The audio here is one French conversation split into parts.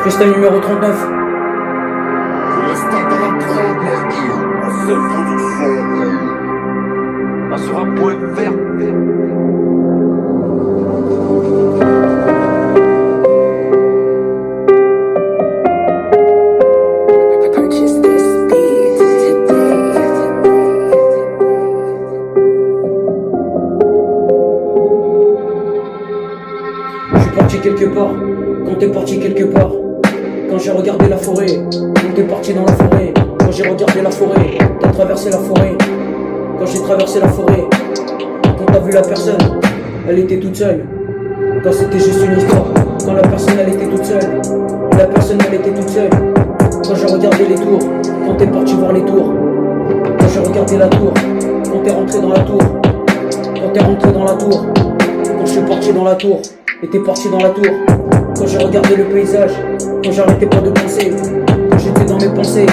Freestyle numéro 39. La star dans la prod, la seule production. Un sur un poème vert. Je suis parti quelque part, quand t'es parti quelque part. Quand j'ai regardé la forêt, quand t'es parti dans la forêt. Quand j'ai regardé la forêt, t'as traversé la forêt. Quand j'ai traversé la forêt, quand t'as vu la personne, elle était toute seule. Quand c'était juste une histoire, quand la personne elle était toute seule. La personne elle était toute seule. Quand j'ai regardé les tours, quand t'es parti voir les tours. Quand j'ai regardé la tour, quand t'es rentré dans la tour. Quand t'es rentré dans la tour, quand je suis parti dans la tour, et t'es parti dans la tour. Quand j'ai regardé le paysage, quand j'arrêtais pas de penser, quand j'étais dans mes pensées,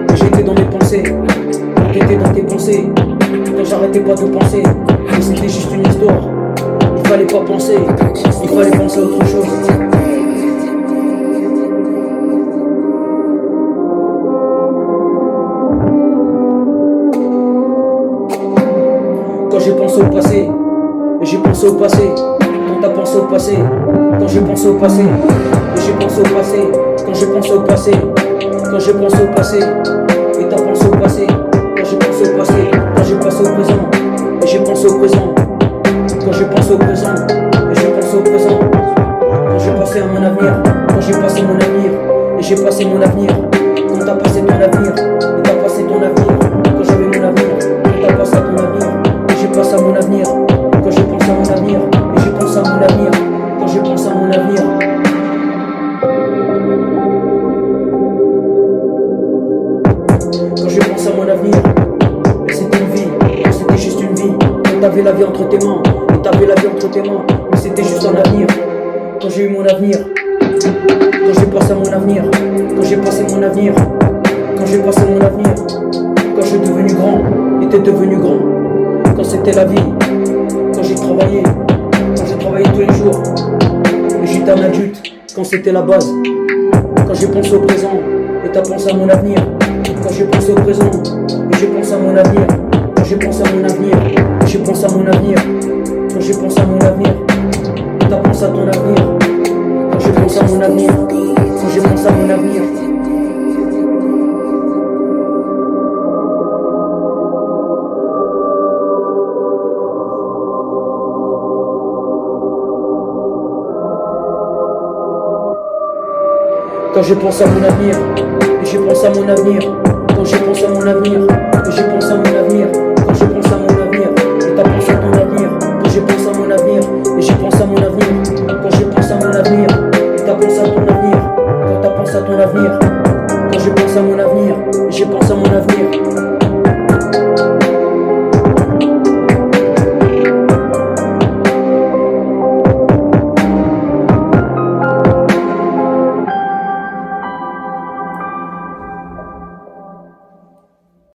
quand j'étais dans mes pensées, quand t'étais dans tes pensées, quand j'arrêtais pas de penser, que c'était juste une histoire. Il fallait pas penser, il fallait penser à autre chose. Quand j'ai pensé au passé, et j'ai pensé au passé. Quand t'as pensé au passé, quand j'ai pensé au passé, et j'ai pensé au passé, quand j'ai pensé au passé, quand j'ai pensé au passé, et t'as pensé au passé, quand j'ai pensé au passé, quand j'ai passé au présent, et j'ai pensé au présent, quand j'ai pensé au présent, et j'ai pensé au présent, quand j'ai passé à mon avenir, quand j'ai passé mon avenir, et j'ai passé mon avenir, quand t'as passé ton avenir, et t'as passé ton avenir, quand j'avais mon avenir, quand t'as passé à ton avenir, et j'ai passé à mon avenir, quand j'ai pensé à mon avenir. Je pense à mon avenir, quand je pense à mon avenir. Quand je pense à mon avenir, mais c'était une vie, mais c'était juste une vie. Quand t'avais la vie entre tes mains, et t'avais la vie entre tes mains, mais c'était juste un avenir. Quand j'ai eu mon avenir, quand j'ai passé à mon avenir, quand j'ai passé mon avenir, quand j'ai passé mon avenir, quand je suis devenu grand, et t'es devenu grand, quand c'était la vie, quand j'ai travaillé tous les jours, et j'étais un adulte, quand c'était la base. Quand j'ai pensé au présent, et t'as pensé à mon avenir. Quand j'ai pensé au présent, et j'ai pensé à mon avenir. Quand j'ai pensé à mon avenir, et j'ai pensé à mon avenir. Quand j'ai pensé à mon avenir, et t'as pensé à ton avenir. Quand j'ai pensé à mon avenir, quand j'ai pensé à mon avenir. Quand j'ai pensé à mon avenir, et j'ai pensé à mon avenir. Quand j'ai pensé à mon avenir, et j'ai pensé à mon avenir. Quand j'ai pensé à mon avenir, et t'as pensé à ton avenir. Quand j'ai pensé à mon avenir, et j'ai pensé à mon avenir. Quand j'ai pensé à mon avenir, et t'as pensé à ton avenir. Quand t'as pensé à ton avenir. Quand j'ai pensé à mon avenir, et j'ai pensé à mon avenir.